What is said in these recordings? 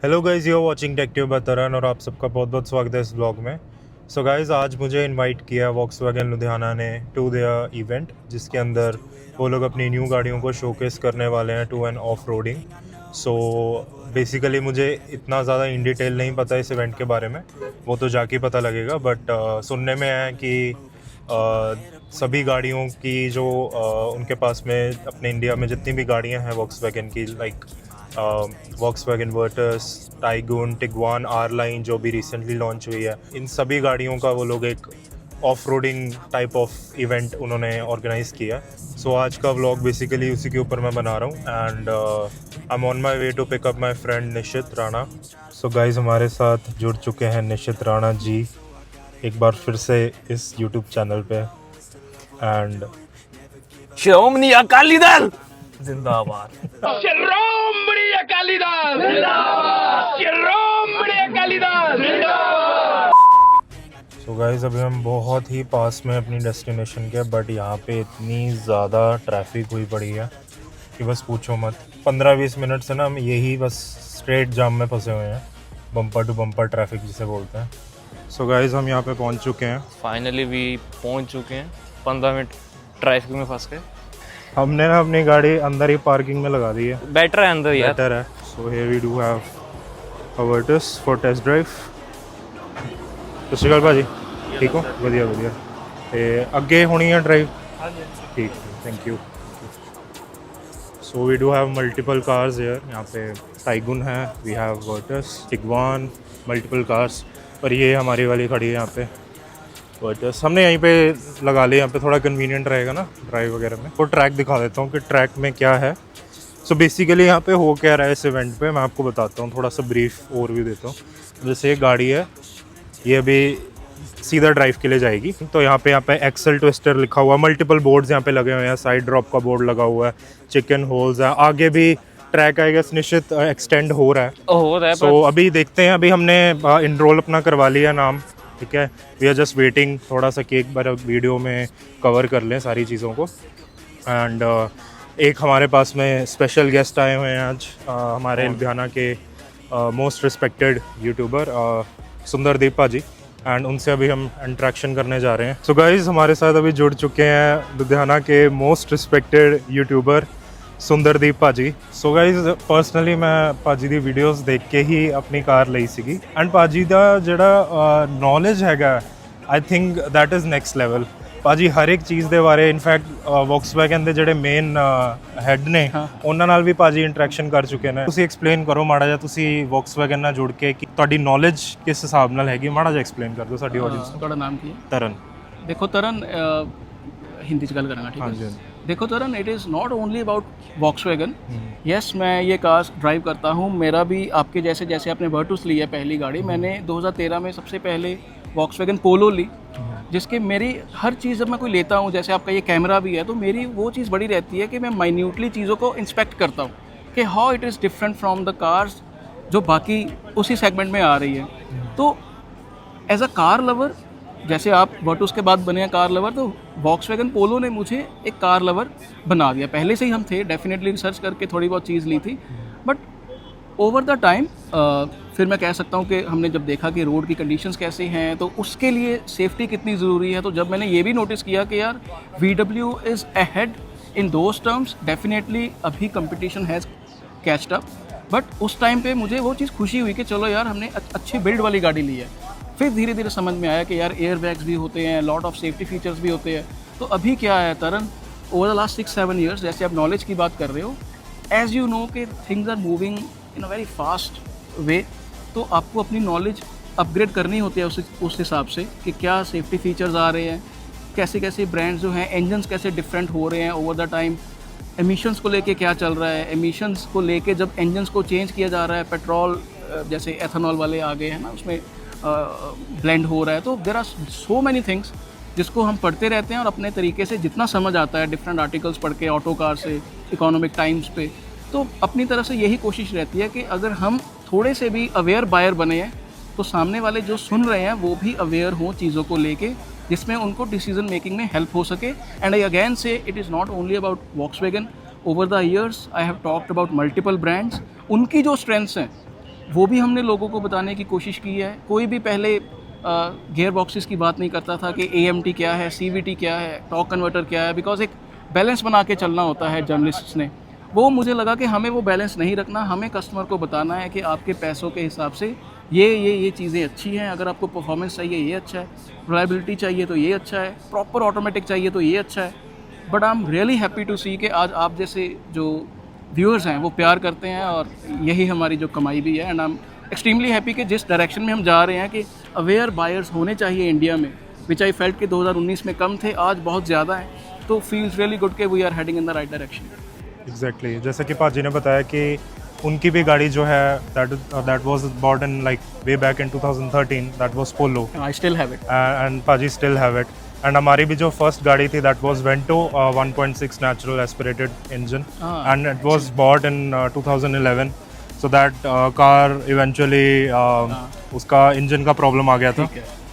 Hello guys, you are watching Techtive by Taran और आप सबका बहुत बहुत स्वागत है इस ब्लॉग में। सो गाइस, आज मुझे इनवाइट किया वॉक्सवैगन लुधियाना ने टू देयर इवेंट, जिसके अंदर वो लोग अपनी न्यू गाड़ियों को शोकेस करने वाले हैं to an off roading. So basically मुझे इतना ज़्यादा इन डिटेल नहीं पता इस इवेंट के बारे में, वो तो जाके पता लगेगा। बट सुनने में है कि सभी गाड़ियों की जो उनके पास में अपने इंडिया में जितनी भी गाड़ियाँ हैं वॉक्सवैगन की, like Volkswagen Virtus, Taigun, Tiguan, R line जो भी रिसेंटली लॉन्च हुई है, इन सभी गाड़ियों का वो लोग एक off roading type of event उन्होंने ऑर्गेनाइज़ किया। सो आज का व्लॉग बेसिकली उसी के ऊपर मैं बना रहा हूँ and I am on my way to pick up my friend Nishit Rana. So guys, हमारे साथ जुड़ चुके हैं निशित राणा जी एक बार फिर से इस यूट्यूब चैनल पे। एंड शिरोमणि अकाली दल जिंदाबाद। शिरोमणि अकाली दल जिंदाबाद। शिरोमणि अकाली दल जिंदाबाद। सो गाइस, अभी हम बहुत ही पास में अपनी डेस्टिनेशन के, बट यहाँ पे इतनी ज़्यादा ट्रैफिक हुई पड़ी है कि बस पूछो मत। 15-20 मिनट से ना हम यही बस स्ट्रेट जाम में फंसे हुए हैं, बम्पर टू बम्पर ट्रैफिक जिसे बोलते हैं। सो गाइस, हम यहाँ पे पहुँच चुके हैं। फाइनली भी पहुंच चुके हैं। 15 मिनट ट्रैफिक में फंस गए। हमने ना अपनी गाड़ी अंदर ही पार्किंग में लगा दी है, बेटर है अंदर यार। बेटर है। So here we do have a Virtus for test drive. ਸਤਿ ਸ਼੍ਰੀ ਅਕਾਲ ਭਾਜੀ, ठीक हो? ਵਧੀਆ ਵਧੀਆ। ਤੇ ਅੱਗੇ ਹੋਣੀ ਹੈ ਡਰਾਈਵ? ठीक, thank you. So we do have multiple cars here. यहाँ पे टाइगून है, we have Virtus, Tiguan, multiple cars. और ये हमारी वाली खड़ी है यहाँ पे वर्टस। हमने यहीं पे लगा लिया, यहाँ पे थोड़ा कन्वीनियंट रहेगा ना ड्राइव वगैरह में। तो ट्रैक दिखा देता हूँ कि ट्रैक में क्या है। सो बेसिकली यहाँ पे हो क्या रहा है इस इवेंट पे, मैं आपको बताता हूँ, थोड़ा सा ब्रीफ ओवरव्यू देता हूँ। जैसे एक गाड़ी है, ये अभी सीधा ड्राइव के लिए जाएगी। तो यहाँ पे एक्सेल ट्विस्टर लिखा हुआ, मल्टीपल बोर्ड्स यहाँ पे लगे हुए हैं, साइड ड्रॉप का बोर्ड लगा हुआ है, चिकन होल्स है, आगे भी ट्रैक आएगा निश्चित एक्सटेंड हो रहा है। सो अभी देखते हैं। अभी हमने इनरोल अपना करवा लिया नाम, ठीक है। वी आर जस्ट वेटिंग, थोड़ा सा केक बार वीडियो में कवर कर लें सारी चीज़ों को। एंड एक हमारे पास में स्पेशल गेस्ट आए हुए हैं आज, हमारे लुधियाना के मोस्ट रिस्पेक्टेड यूट्यूबर सुंदरदीप भाजी, एंड उनसे अभी हम इंटरेक्शन करने जा रहे हैं। सो गाइज, हमारे साथ अभी जुड़ चुके हैं लुधियाना के मोस्ट रिस्पेक्टेड यूट्यूबर सुंदरदीप भाजी। सो गाइज, पर्सनली मैं भाजी दी वीडियोस देख के ही अपनी कार ਲਈ ਸੀਗੀ। एंड भाजी ਦਾ ਜਿਹੜਾ ਨੌਲੇਜ ਹੈਗਾ, I think that is next level. ਭਾਜੀ ਹਰ ਇੱਕ ਚੀਜ਼ ਦੇ ਬਾਰੇ, ਇਨਫੈਕਟ ਵੌਕਸਵੈਗਨ ਦੇ ਜਿਹੜੇ ਮੇਨ ਹੈਡ ਨੇ ਉਹਨਾਂ ਨਾਲ ਵੀ ਭਾਜੀ ਇੰਟਰੈਕਸ਼ਨ ਕਰ ਚੁੱਕੇ ਨੇ। ਤੁਸੀਂ ਐਕਸਪਲੇਨ ਕਰੋ ਮਾੜਾ ਜਿਹਾ, ਤੁਸੀਂ ਵੌਕਸਵੈਗਨ ਨਾਲ ਜੁੜ ਕੇ ਕਿ ਤੁਹਾਡੀ ਨੌਲੇਜ ਕਿਸ ਹਿਸਾਬ ਨਾਲ ਹੈਗੀ, ਮਾੜਾ ਜਿਹਾ ਐਕਸਪਲੇਨ ਕਰ ਦਿਓ ਸਾਡੀ ਆਡੀਅנס ਨੂੰ। ਤੁਹਾਡਾ ਨਾਮ ਕੀ ਹੈ? ਤਰਨ। ਦੇਖੋ ਤਰਨ, हिंदी च गल करांगा, ठीक हाँ है? जी। देखो Taran, it is not only about Volkswagen. Yes, मैं ये कार ड्राइव करता हूँ। मेरा भी आपके जैसे, जैसे आपने वर्टस ली है पहली गाड़ी, मैंने 2013 में सबसे पहले वॉक्सवैगन पोलो ली, जिसके मेरी हर चीज़ जब मैं कोई लेता हूँ, जैसे आपका ये कैमरा भी है, तो मेरी वो चीज़ बड़ी रहती है कि मैं माइन्यूटली चीज़ों को इंस्पेक्ट करता हूँ कि how it is different from the cars जो बाकी उसी सेगमेंट में आ रही है। तो एज अ कार लवर, जैसे आप वर्टस के बाद बने हैं कार लवर, तो वॉक्सवैगन पोलो ने मुझे एक कार लवर बना दिया। पहले से ही हम थे, डेफिनेटली रिसर्च करके थोड़ी बहुत चीज़ ली थी, बट ओवर द टाइम फिर मैं कह सकता हूँ कि हमने जब देखा कि रोड की कंडीशंस कैसे हैं, तो उसके लिए सेफ्टी कितनी ज़रूरी है, तो जब मैंने ये भी नोटिस किया कि यार VW is ahead in those terms, definitely अभी competition has catched up, but उस टाइम पे मुझे वो चीज़ खुशी हुई कि चलो यार हमने अच्छी बिल्ड वाली गाड़ी ली है। फिर धीरे धीरे समझ में आया कि यार एयर बैग्स भी होते हैं, लॉट ऑफ सेफ्टी फीचर्स भी होते हैं। तो अभी क्या है Taran, over the last 6-7 years, जैसे आप नॉलेज की बात कर रहे हो, एज़ यू नो कि things are moving in a very fast way, तो आपको अपनी नॉलेज अपग्रेड करनी होती है उस हिसाब से कि क्या सेफ्टी फीचर्स आ रहे हैं, कैसे कैसे ब्रांड्स जो हैं, इंजन्स कैसे डिफरेंट हो रहे हैं ओवर द टाइम, एमिशंस को लेके क्या चल रहा है, एमिशंस को लेके जब इंजन्स को चेंज किया जा रहा है, पेट्रोल जैसे एथेनॉल वाले आ गए हैं ना, उसमें ब्लेंड हो रहा है। तो there are so many things जिसको हम पढ़ते रहते हैं और अपने तरीके से जितना समझ आता है डिफरेंट आर्टिकल्स पढ़ के, ऑटो कार से इकोनॉमिक टाइम्स पे, तो अपनी तरफ से यही कोशिश रहती है कि अगर हम थोड़े से भी अवेयर बायर बने हैं तो सामने वाले जो सुन रहे हैं वो भी अवेयर हों चीज़ों को लेके, जिसमें उनको डिसीजन मेकिंग में हेल्प हो सके। एंड आई अगेन से it is not only about Volkswagen, over the years I have talked about multiple brands, उनकी जो स्ट्रेंथ्स हैं वो भी हमने लोगों को बताने की कोशिश की है। कोई भी पहले गियर बॉक्सेस की बात नहीं करता था कि AMT क्या है, CVT क्या है, टॉर्क कन्वर्टर क्या है, बिकॉज एक बैलेंस बना के चलना होता है जर्नलिस्ट्स ने। वो मुझे लगा कि हमें वो बैलेंस नहीं रखना, हमें कस्टमर को बताना है कि आपके पैसों के हिसाब से ये चीज़ें अच्छी हैं, अगर आपको परफॉर्मेंस चाहिए ये अच्छा है, रिलायबिलिटी चाहिए तो ये अच्छा है, प्रॉपर ऑटोमेटिक चाहिए तो ये अच्छा है। But I am really happy to see कि आज आप जैसे जो व्यूअर्स हैं वो प्यार करते हैं, और यही हमारी जो कमाई भी है। And I am extremely happy कि जिस डायरेक्शन में हम जा रहे हैं कि अवेयर बायर्स होने चाहिए इंडिया में, विच आई फेल्ट कि 2019 में कम थे, आज बहुत ज़्यादा हैं, तो फील्स रियली गुड कि we are heading in the right direction. Exactly, जैसे कि पाजी ने बताया कि उनकी भी गाड़ी जो है that was bought in like way back in 2013, that was Polo, I still have it and पाजी स्टिल हैव इट। एंड हमारी भी जो फर्स्ट गाड़ी थी that was Vento 1.6 natural aspirated engine, and it was bought in 2011। So that car eventually उसका engine का problem आ गया था,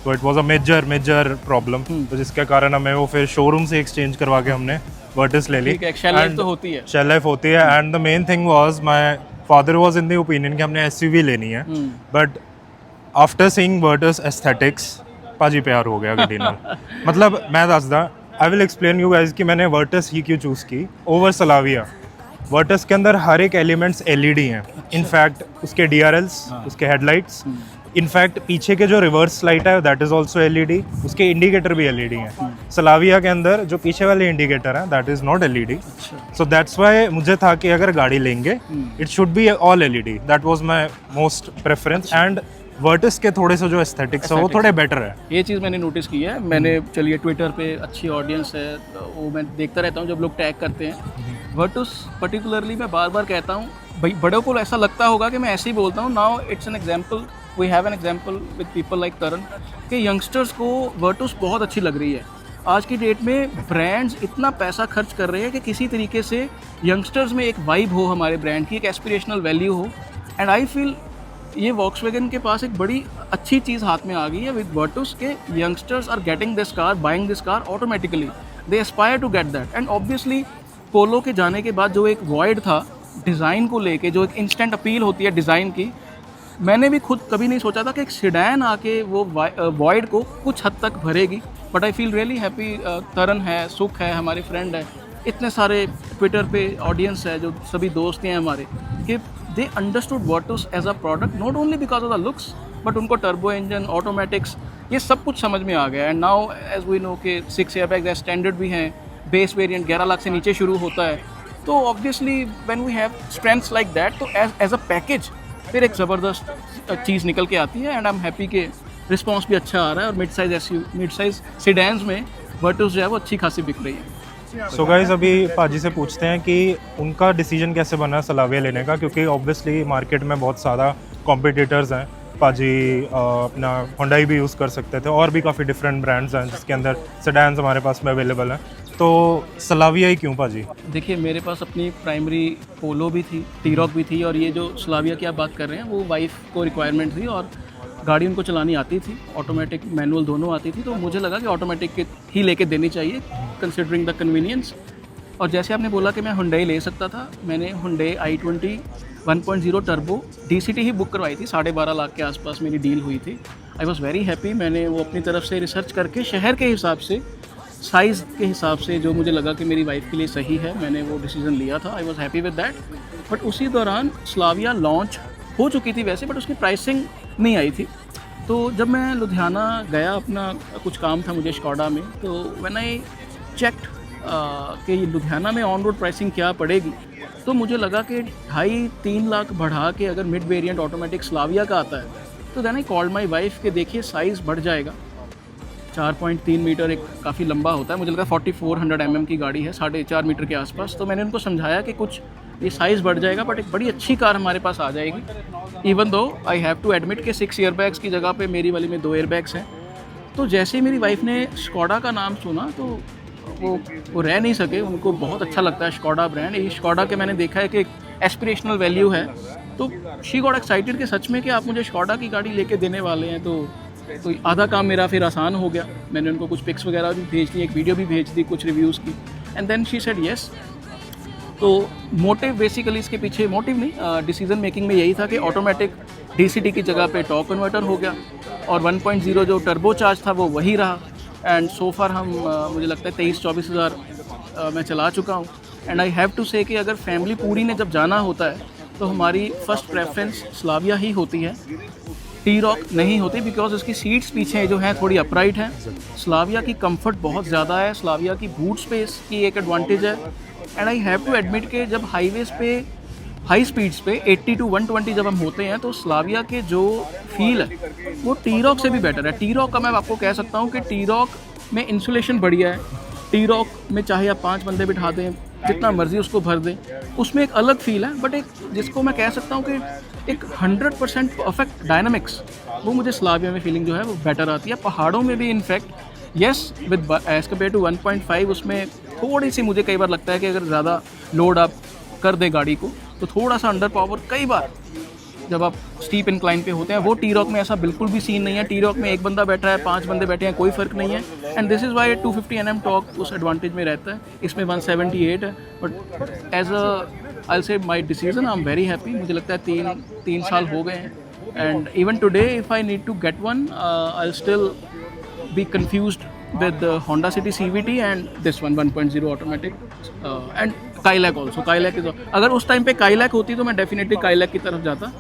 तो it was a major problem, तो जिसके कारण हमें वो फिर शोरूम से एक्सचेंज करवा के हमने वर्टिस ले ली। शेल लाइफ तो होती है, शेल लाइफ होती है। And the main thing was my father was in the opinion कि हमने SUV लेनी है, but after seeing Virtus aesthetics पाजी प्यार हो गया गड्डी नाल। मतलब मैं दसदा, I will explain you guys कि मैंने वर्टिस ही क्यों चूज़ की ओवर सलाविया। वर्टिस के अंदर हर एक एलिमेंट्स LED हैं, इनफैक्ट उसके DRLs, उसके हेडलाइट्स, इनफैक्ट पीछे के जो रिवर्स लाइट है दैट इज ऑल्सो LED, उसके इंडिकेटर भी LED हैं। सलाविया के अंदर जो पीछे वाले इंडिकेटर हैं that is not LED, so that's why मुझे था कि अगर गाड़ी लेंगे it should be all LED, that was my most preference. And Virtus के थोड़े से जो एस्थेटिक्स है वो थोड़े बेटर है। ये चीज़ मैंने नोटिस की है। मैंने चलिए ट्विटर पे अच्छी ऑडियंस है, तो वो मैं देखता रहता हूँ जब लोग टैग करते हैं वर्टिस पर्टिकुलरली। मैं बार बार कहता हूँ भाई, बड़ों को ऐसा लगता होगा कि मैं ऐसे ही बोलता हूँ। Now it's an example, we have an example with people like Taran कि यंगस्टर्स को वर्टिस बहुत अच्छी लग रही है। आज की डेट में ब्रांड्स इतना पैसा खर्च कर रहे हैं कि किसी तरीके से यंगस्टर्स में एक वाइब हो हमारे ब्रांड की, एक एस्पिरेशनल वैल्यू हो। एंड आई फील ये वॉक्सवैगन के पास एक बड़ी अच्छी चीज़ हाथ में आ गई है विद वर्टिस के youngsters are getting this car, buying this car automatically, they aspire to get that. And obviously Polo के जाने के बाद जो एक वॉइड था डिज़ाइन को लेके, जो एक इंस्टेंट अपील होती है डिज़ाइन की, मैंने भी खुद कभी नहीं सोचा था कि एक सिडैन आके वो वॉइड को कुछ हद तक भरेगी। But I feel really happy. Taran है, सुख है, हमारे फ्रेंड है, इतने सारे ट्विटर पे ऑडियंस है, जो सभी दोस्त हैं हमारे, कि they understood Virtus as a product, not only because of the looks but उनको टर्बो इंजन, ऑटोमेटिक्स, ये सब कुछ समझ में आ गया। And now as we know कि 6 एयरबैग्स स्टैंडर्ड भी हैं, बेस वेरिएंट 11 लाख से नीचे शुरू होता है। तो obviously when we have strengths like that, तो एज अ पैकेज फिर एक ज़बरदस्त चीज़ निकल के आती है। एंड आई एम हैप्पी कि रिस्पॉन्स भी अच्छा आ रहा है, और मिड साइज़ सिडैन्स में वर्टिस जो है वो अच्छी खासी बिक रही है। सो गाइस, अभी पाजी से पूछते हैं कि उनका डिसीजन कैसे बना सलाविया लेने का, क्योंकि ऑब्वियसली मार्केट में बहुत सारा कॉम्पिटिटर्स हैं। पाजी अपना होंडाई भी यूज़ कर सकते थे, और भी काफ़ी डिफरेंट ब्रांड्स हैं जिसके अंदर सेडान्स हमारे पास में अवेलेबल हैं, तो सलाविया ही क्यों पाजी? देखिए, मेरे पास अपनी प्राइमरी पोलो भी थी, टी-रॉक भी थी, और ये जो सलाविया की आप बात कर रहे हैं वो वाइफ को रिक्वायरमेंट थी, और गाड़ी उनको चलानी आती थी, ऑटोमेटिक मैनुअल दोनों आती थी, तो मुझे लगा कि ऑटोमेटिक ही लेके देनी चाहिए कंसिडरिंग द कन्वीनियंस। और जैसे आपने बोला कि मैं हुंडई ले सकता था, मैंने हुंडई i20 1.0 टर्बो DCT ही बुक करवाई थी, 12.5 लाख के आसपास मेरी डील हुई थी। I was very happy. मैंने वो अपनी तरफ से रिसर्च करके शहर के हिसाब से, साइज़ के हिसाब से जो मुझे लगा कि मेरी वाइफ के लिए सही है, मैंने वो डिसीज़न लिया था। I was happy with that. But उसी दौरान स्लाविया लॉन्च हो चुकी थी वैसे, बट उसकी प्राइसिंग नहीं आई थी। तो जब मैं लुधियाना गया, अपना कुछ काम था मुझे स्कॉडा में, तो व्हेन आई चेक्ड कि लुधियाना में ऑन रोड प्राइसिंग क्या पड़ेगी, तो मुझे लगा कि 2.5-3 लाख बढ़ा के अगर मिड वेरिएंट ऑटोमेटिक स्लाविया का आता है, तो then I called my wife कि देखिए साइज़ बढ़ जाएगा। 4.3 मीटर एक काफ़ी लंबा होता है, मुझे लगा 4400 mm की गाड़ी है, 4.5 मीटर के आसपास। तो मैंने उनको समझाया कि कुछ ये साइज़ बढ़ जाएगा, बट एक बड़ी अच्छी कार हमारे पास आ जाएगी। Even though I have to admit कि 6 एयरबैग्स की जगह पे मेरी वाली में 2 एयरबैग्स हैं। तो जैसे ही मेरी वाइफ ने स्कॉडा का नाम सुना, तो वो रह नहीं सके, उनको बहुत अच्छा लगता है स्कॉडा ब्रांड। ये स्कॉडा के मैंने देखा है कि एक एस्पिरेशनल वैल्यू है, तो शी गॉट एक्साइटेड कि सच में कि आप मुझे स्कॉडा की गाड़ी लेके देने वाले हैं। तो आधा काम मेरा फिर आसान हो गया। मैंने उनको कुछ पिक्स वगैरह भी भेज दी, एक वीडियो भी भेज दी कुछ रिव्यूज़ की, and then she said yes. तो मोटिव बेसिकली इसके पीछे मोटिव नहीं, डिसीजन मेकिंग में यही था कि ऑटोमेटिक DCT की जगह पे टॉर्क कन्वर्टर हो गया और 1.0 जो टर्बो चार्ज था वो वही रहा। एंड सो फार हम मुझे लगता है 23-24 हज़ार मैं चला चुका हूँ। एंड आई हैव टू से कि अगर फैमिली पूरी ने जब जाना होता है तो हमारी फर्स्ट प्रेफरेंस स्लाविया ही होती है, T-Roc नहीं होती, बिकॉज उसकी सीट्स पीछे जो हैं थोड़ी अपराइट हैं। स्लाविया की कंफर्ट बहुत ज़्यादा है, स्लाविया की बूट स्पेस की एक एडवांटेज है। And I have to admit कि जब हाईवेज़ पे हाई स्पीड्स पे 80 to 120 जब हम होते हैं तो स्लाविया के जो फील है वो T-Roc से भी बेटर है। T-Roc का मैं आपको कह सकता हूँ कि T-Roc में इंसुलेशन बढ़िया है। T-Roc में चाहे आप 5 बंदे बिठा दें, जितना मर्जी उसको भर दें, उसमें एक अलग फील है। बट एक जिसको मैं कह सकता हूँ कि एक 100% परफेक्ट डायनामिक्स, वो मुझे स्लाविया में फीलिंग जो है वो बेटर आती है। पहाड़ों में भी in fact yes with as compare to 1.5 उसमें थोड़ी सी मुझे कई बार लगता है कि अगर ज़्यादा लोड आप कर दें गाड़ी को तो थोड़ा सा अंडर पावर कई बार जब आप स्टीप इंक्लाइन पे होते हैं। वो T-Roc में ऐसा बिल्कुल भी सीन नहीं है। T-Roc में एक बंदा बैठा है, 5 बंदे बैठे हैं, कोई फ़र्क नहीं है। And this is why 250 Nm torque उस एडवांटेज में रहता है। इसमें 178 है। But as a I say my decision I am very happy. मुझे लगता है 3 साल हो गए हैं। And even today if I need to get one I still be confused with the Honda City CVT and this one 1.0 automatic and Kailak also. Kailak is अगर उस time पे Kailak होती तो मैं डेफिनेटली Kailak की तरफ जाता।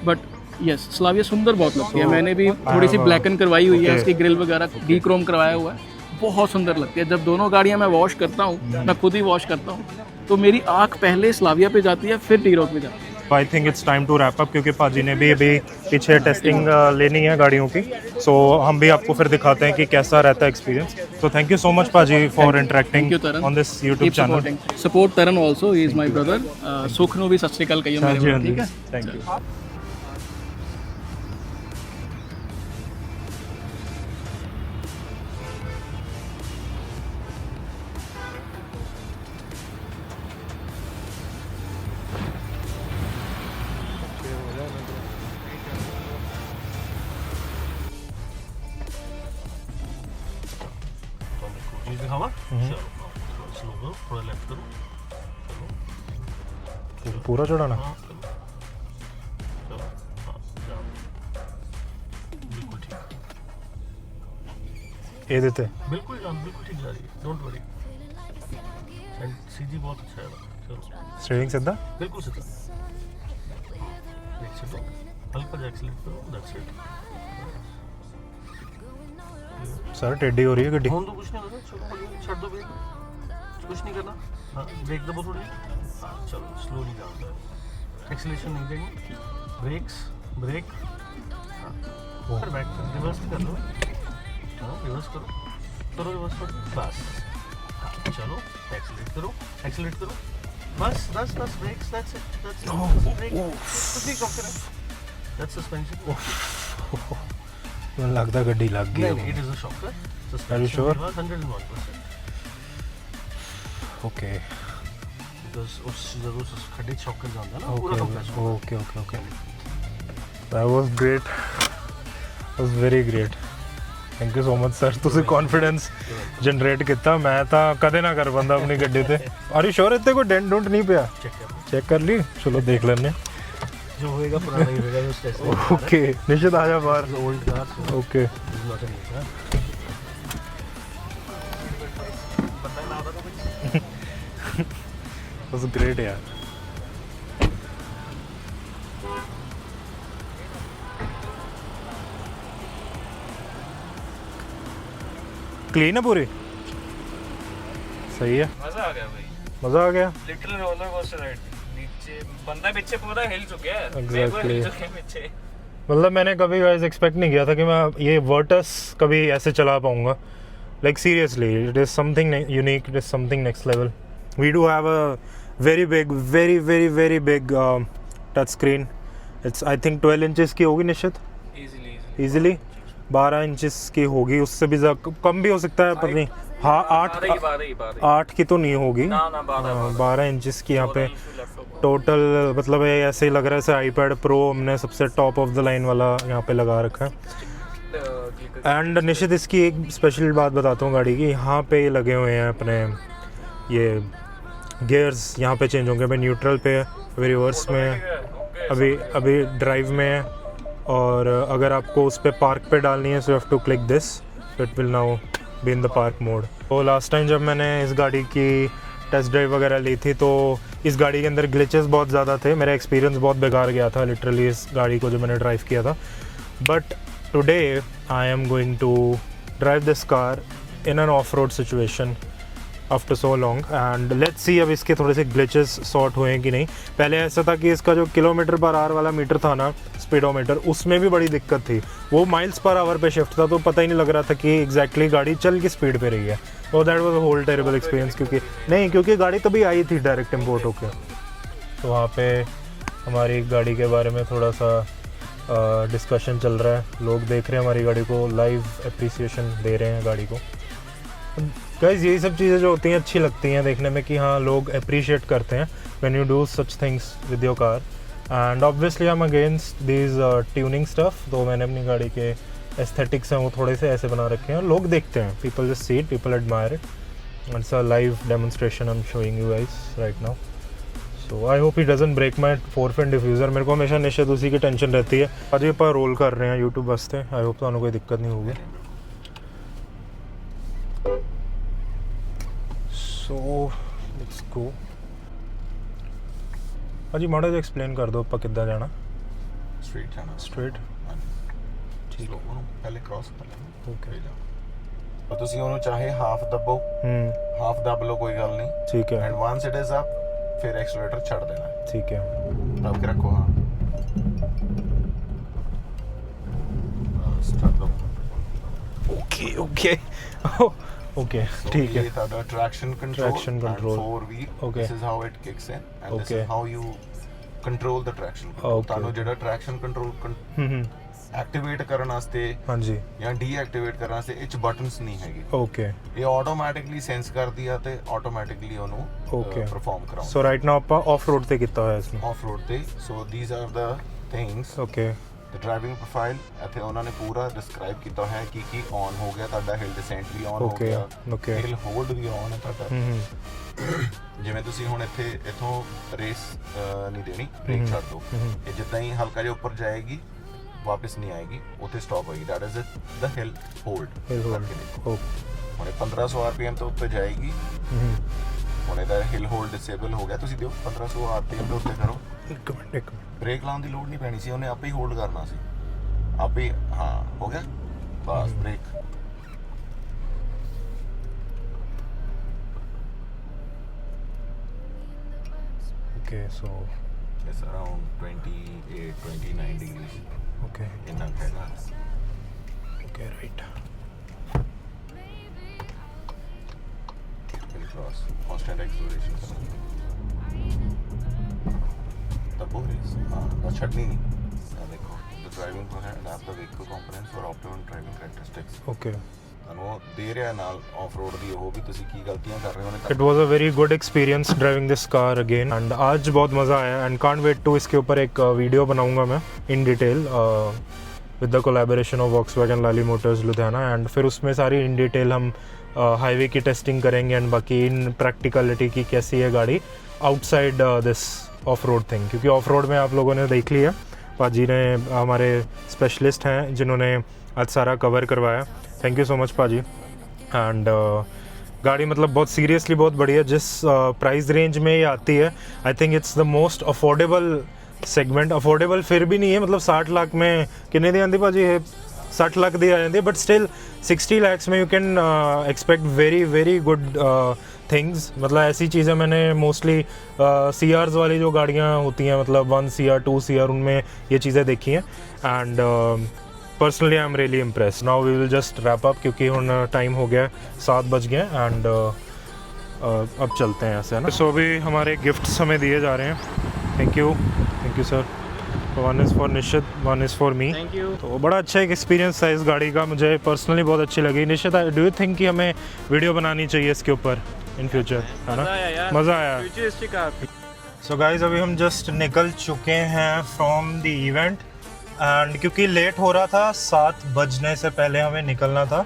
But yes Slavia सुंदर बहुत लगती है। मैंने भी थोड़ी सी ब्लैकन करवाई हुई है, उसकी ग्रिल वगैरह डीक्रोम करवाया हुआ है, बहुत सुंदर लगती है। जब दोनों गाड़ियाँ मैं वॉश करता हूँ, मैं खुद ही वॉश करता हूँ, तो मेरी आँख पहले स्लाविया पे जाती है फिर T-Roc पे जाती है। I think it's time to wrap up क्योंकि पाजी ने भी अभी पीछे टेस्टिंग लेनी है गाड़ियों की। सो हम भी आपको फिर दिखाते हैं कि कैसा रहता है experience. So thank you so much paaji for interacting on this YouTube channel. Support Taran also, he is my brother. Sukh नु भी सत श्री अकाल कहियो मेरे को, ठीक है? Thank you. दिखावा चलो स्लो करो, थोड़ा लेफ्ट करो, चलो पूरा चढ़ाना। हाँ चलो चलो हाँ जाओ, बिल्कुल ठीक, ये देते बिल्कुल जान, बिल्कुल ठीक जा रही है, डोंट वरी। एंड सीधी बहुत अच्छा है, चलो स्टीयरिंग सीधा बिल्कुल सीधा, एक सेकंड हल्का एक्सीलरेट करो, दैट्स इट। सर टेढ़ी हो रही है गड्डी। फोन तो कुछ नहीं होगा, चलो हौली छड़ दो ब्रेक, कुछ नहीं करना। हाँ ब्रेक दबो थोड़ी, हाँ चलो स्लोली जाओ, एक्सीलरेशन नहीं देंगे, ब्रेक्स ब्रेक, हाँ फिर बैक रिवर्स कर लो, हाँ रिवर्स करो, करो रिवर्स करो, बस हाँ चलो एक्सीलरेट करो, बस बस बस brakes, that's it, that's it, brake कुछ नहीं शॉकर है, दैट्स सस्पेंशन। ਮੈਨੂੰ ਲੱਗਦਾ ਗੱਡੀ ਲੱਗ ਗਈ। नहीं it is a shocker, Are you sure? 101%। Okay because उस जरूर से खड्डे शॉकर ਜਾਂਦਾ ਨਾ ਪੂਰਾ compress okay okay okay that was great, was very great. Thank you so much sir, ਤੁਸੀਂ ਕੌਨਫੀਡੈਂਸ ਜਨਰੇਟ ਕੀਤਾ, ਮੈਂ ਤਾਂ ਕਦੇ ਨਾ ਕਰ ਬੰਦਾ ਆਪਣੀ ਗੱਡੀ ਤੇ। ਆਰ ਯੂ श्योर ਇੱਥੇ ਕੋਈ ਡੈਂਟ ਡੋਂਟ ਨਹੀਂ ਪਿਆ? ਚੈੱਕ ਕਰ ਲਈ, ਚਲੋ ਦੇਖ ਲੈਂਦੇ। जो होएगा पुराना ही होएगा, उस टेस्ट में ओके निश्चित आ जा बाहर। Old car okay is not an car. Was great यार। क्लीन है पूरी, सही है, मजा आ गया भाई, मजा आ गया। Little roller coaster ride. नीचे बंदा पीछे पूरा हिल चुका है, Exactly. हिल चुके हैं पीछे। मतलब मैंने कभी गाइस एक्सपेक्ट नहीं किया था कि मैं ये वर्टस कभी ऐसे चला पाऊंगा। Like seriously it is something unique, it is something next level. We do have a very big very big touch screen. It's I think 12 inches की होगी निश्चित, इजीली 12 इंचेस की होगी, उससे भी कम भी हो सकता है, पता नहीं। हाँ 8 की तो नहीं होगी, 12 इंचेस की यहाँ पे टोटल। मतलब ये ऐसे ही लग रहा है जैसे आईपैड प्रो हमने सबसे टॉप ऑफ द लाइन वाला यहाँ पे लगा रखा है। एंड निश्चित इसकी एक स्पेशल बात बताता हूँ गाड़ी की, यहाँ पे लगे हुए हैं अपने ये गियर्स यहाँ पे चेंज होंगे। अभी न्यूट्रल पे है, अभी रिवर्स में है, अभी ड्राइव में है, और अगर आपको उस पर पार्क पे डालनी है so have to click this, it will now be in the park mode. तो लास्ट टाइम जब मैंने इस गाड़ी की टेस्ट ड्राइव वगैरह ली थी तो इस गाड़ी के अंदर ग्लिचेस बहुत ज़्यादा थे, मेरा एक्सपीरियंस बहुत बेकार गया था लिटरली इस गाड़ी को जो मैंने ड्राइव किया था। But today I am going to drive this car in an off road situation after so long, and let's see अब इसके थोड़े से ग्लिचेस सॉर्ट हुए हैं कि नहीं। पहले ऐसा था कि इसका जो किलोमीटर पर आवर वाला मीटर था ना, स्पीडोमीटर, उसमें भी बड़ी दिक्कत थी, वो माइल्स पर आवर पे शिफ्ट था, तो पता ही नहीं लग रहा था कि एग्जैक्टली गाड़ी चल की स्पीड पे रही है। और that was a whole terrible experience, क्योंकि गाड़ी तभी आई थी डायरेक्ट इम्पोर्ट होके। तो वहाँ पे हमारी गाड़ी के बारे में थोड़ा सा डिस्कशन चल रहा है, लोग देख रहे हैं हमारी गाड़ी को, लाइव अप्रिसिएशन दे रहे हैं गाड़ी को। गाइस यही सब चीज़ें जो होती हैं अच्छी लगती हैं देखने में, कि हाँ लोग अप्रिशिएट करते हैं when you do such things with your car. And obviously I am against this tuning stuff, तो मैंने अपनी गाड़ी के एस्थेटिक्स हैं वो थोड़े से ऐसे बना रखे हैं, लोग देखते हैं, people just see it, people admire it, it's a live demonstration I am showing you guys right now. So I hope he doesn't break my 4 pin diffuser, मेरे को हमेशा निश्चित उसी की टेंशन रहती है। आज ये पर रोल कर रहे हैं यूट्यूब वास्ते, आई होप तो कोई दिक्कत नहीं होगी। So let's go. भाजी माड़ा जिहा एक्सप्लेन कर दो ਆਪਾਂ ਕਿੱਦਾਂ ਜਾਣਾ। स्ट्रेट जाना, स्ट्रेट ठीक है, ਉਹਨੂੰ ਪਹਿਲੇ ਕ੍ਰਾਸ ਕਰ ਲੈਣਾ। ਓਕੇ और ਤੁਸੀਂ ਉਹਨੂੰ ਚਾਹੇ ਹਾਫ ਦੱਬੋ, ਹਾਫ ਦੱਬ ਲਓ, ਕੋਈ ਗੱਲ ਨਹੀਂ। ठीक है and once it is up फिर एक्सीलरेटर छड़ देना है, ठीक है दब के रखो। हाँ स्टार्ट दो। ओके ओके ओके So ठीक है ये था the traction control, Traction control. and 4 wheel. Okay. This is how it kicks in, and this Okay. is how you control the traction control. Okay. ਤੁਹਾਨੂੰ ਜਿਹੜਾ traction control ਐਕਟੀਵੇਟ ਕਰਨ ਵਾਸਤੇ हाँ जी ਜਾਂ ਡੀਐਕਟੀਵੇਟ ਕਰਨ ਵਾਸਤੇ ਇਹ ਚ ਬਟਨਸ ਨਹੀਂ ਹੈਗੇ। ओके ਇਹ ਆਟੋਮੈਟਿਕਲੀ ਸੈਂਸ ਕਰਦੀ ਆ ਤੇ ਆਟੋਮੈਟਿਕਲੀ ਉਹਨੂੰ Okay. ਪਰਫਾਰਮ ਕਰਾਉਂਦੀ सो राइट नाउ ਆਪਾਂ ऑफ रोड ਤੇ ਕੀਤਾ ਹੋਇਆ इसमें। ਆਫ ਰੋਡ ਤੇ। So these are the things, okay the driving profile. ਇੱਥੇ ਉਹਨਾਂ ਨੇ ਪੂਰਾ ਡਿਸਕ੍ਰਾਈਬ ਕੀਤਾ ਹੋਇਆ ਕਿ ਕੀ ਔਨ ਹੋ ਗਿਆ ਤੁਹਾਡਾ, ਹਿਲ ਡਿਸੈਂਟ ਵੀ ਔਨ ਹੋ Okay. ਗਿਆ, Okay. ਹਿਲ ਹੋਲਡ ਵੀ ਔਨ ਹੈ ਤੁਹਾਡਾ। ਜਿਵੇਂ ਤੁਸੀਂ ਹੁਣ ਇੱਥੋਂ ਰੇਸ ਨਹੀਂ ਦੇਣੀ, ਬ੍ਰੇਕ ਛੱਡ ਦਿਓ, ਇਹ ਜਿੱਦਾਂ ਹੀ ਹਲਕਾ ਜਿਹਾ ਉੱਪਰ ਜਾਏਗੀ ਵਾਪਸ ਨਹੀਂ ਆਏਗੀ, ਉੱਥੇ ਸਟਾਪ ਹੋਏਗੀ। That is the hill hold. Hill hold ਹੁਣ ओके ਇਹ 1500 RPM ਤੋਂ ਉੱਤੇ ਜਾਏਗੀ, ਹੁਣ ਇਹਦਾ ਹਿਲ ਹੋਲਡ ਡਿਸੇਬਲ ਹੋ ਗਿਆ। ਤੁਸੀਂ ਦਿਓ 1500 RPM ਦੇ ਉੱਤੇ ਕਰੋ, एक मिनट ਬ੍ਰੇਕ ਲਾਉਣ ਦੀ ਲੋੜ ਨਹੀਂ ਪੈਣੀ ਸੀ, ਉਹਨੇ ਆਪੇ ਹੀ ਹੋਲਡ ਕਰਨਾ ਸੀ, ਆਪੇ ਹੀ। ਹਾਂ ਹੋ ਗਿਆ ਬਸ brake. Okay so it's around 28 29 degrees okay ਇੰਨਾ ਕੁ ਹੈਗਾ। Okay right hill cross constant acceleration तब हो रही। हाँ बस छड़नी नहीं। देखो द ड्राइविंग को है adapt the vehicle components for optimum driving characteristics. Okay ਤੁਹਾਨੂੰ ਦੇ ਰਿਹਾ ਨਾਲ ਆਫ ਰੋਡ ਦੀ ਉਹ ਵੀ ਤੁਸੀਂ ਕੀ ਗਲਤੀਆਂ ਕਰ ਰਹੇ ਹੋ ਉਹਨੇ it was a very good experience driving this car again, and आज बहुत मज़ा आया एंड कांट वेट टू इसके ऊपर एक वीडियो बनाऊंगा मैं in detail with the collaboration of Volkswagen Lali Motors Ludhiana, and फिर उसमें सारी इन डिटेल हम हाईवे की टेस्टिंग करेंगे एंड बाकी इन प्रैक्टिकलिटी की कैसी है गाड़ी outside this of road thing, क्योंकि ऑफ रोड में आप लोगों ने देख लिया, पाजी ने हमारे स्पेशलिस्ट हैं जिन्होंने आज सारा कवर करवाया। थैंक यू सो मच पाजी। एंड गाड़ी मतलब बहुत सीरियसली बहुत बढ़िया, जिस प्राइस रेंज में ये आती है I think it's the most affordable segment. Affordable फिर भी नहीं है, मतलब 60 लाख में कितने दी आती भाजी है, 60 लाख दी आ जाती है, बट स्टिल 60 lakhs में you can expect very very good things. मतलब ऐसी चीज़ें मैंने मोस्टली CRs वाली जो गाड़ियाँ होती हैं, मतलब 1 CR 2 CR, उनमें ये चीज़ें देखी हैं। And personally I am really impress. Now we will just wrap up क्योंकि हुन टाइम हो गया 7 बज गए, एंड अब चलते हैं ऐसे है ना। सो अभी हमारे गिफ्ट्स हमें दिए जा रहे हैं। Thank you sir. One is for Nishchit, one is for me. Thank you. तो बड़ा अच्छा एक एक्सपीरियंस था इस गाड़ी का, मुझे पर्सनली बहुत अच्छी लगी। निश्चित डू यू थिंक कि हमें वीडियो बनानी चाहिए इसके ऊपर इन फ्यूचर, है ना? मज़ा आया। सो गाइज अभी हम जस्ट निकल चुके हैं फ्रॉम द इवेंट, एंड क्योंकि लेट हो रहा था, 7 बजने से पहले हमें निकलना था,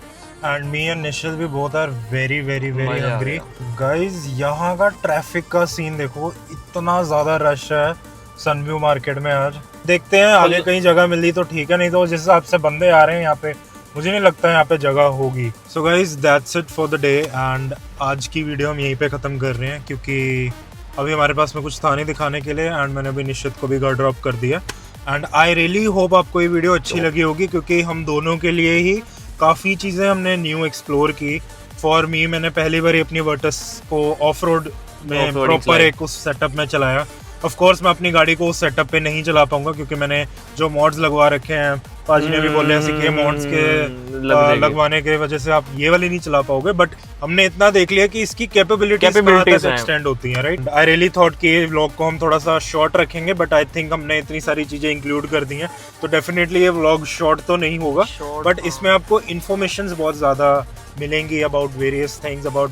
एंड मी एंड निशिल भी both are very very very मजा आ हंग्री गाइस। यहाँ का ट्रैफिक का सीन देखो, इतना ज़्यादा रश है सनव्यू मार्केट में आज। देखते हैं आगे कहीं जगह मिली तो ठीक है, नहीं तो जिस हिसाब से बंदे आ रहे हैं यहाँ पे मुझे नहीं लगता यहाँ पे जगह होगी। So guys that's it for the day and आज की वीडियो हम यहीं पे ख़त्म कर रहे हैं क्योंकि अभी हमारे पास में कुछ था नहीं दिखाने के लिए एंड मैंने अभी निश्चित को भी घर ड्रॉप कर दिया। एंड आई रियली होप आपको ये वीडियो अच्छी लगी होगी क्योंकि हम दोनों के लिए ही काफ़ी चीज़ें हमने न्यू एक्सप्लोर की। फॉर मी मैंने पहली बार अपनी वर्टस को ऑफ रोड में Off-roading प्रॉपर एक उस सेटअप में चलाया। ऑफ कोर्स मैं अपनी गाड़ी को उस सेटअप पे नहीं चला पाऊंगा क्योंकि मैंने जो मॉड्स लगवा रखे हैं, पाजी ने भी बोले ऐसे कि मॉड्स के लगवाने के वजह से आप ये वाली नहीं चला पाओगे, बट हमने इतना देख लिया कि इसकी कैपेबिलिटीज एक्सटेंड होती हैं, राइट। आई रियली थॉट कि ये व्लॉग को हम थोड़ा सा शॉर्ट रखेंगे, बट आई थिंक हमने इतनी सारी चीजें इंक्लूड कर दी हैं तो डेफिनेटली ये व्लॉग शॉर्ट तो नहीं होगा, बट इसमें आपको इन्फॉर्मेशंस बहुत ज्यादा मिलेंगी about various things, about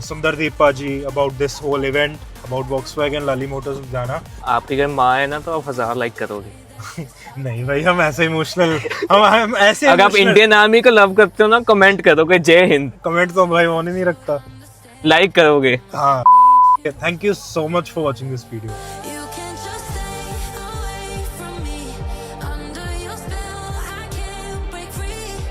Sundardeep पाजी, about this whole event, about Volkswagen Lali Motors जाना। आपकी अगर माँ है ना तो आप 1000 लाइक करोगे। नहीं भाई हम ऐसे इमोशनल हम ऐसे अगर आप इंडियन आर्मी को लव करते हो ना कमेंट करोगे जय हिंद, कमेंट तो भाई ऑन ही नहीं रखता। लाइक करोगे। हाँ, thank you so much for watching this video.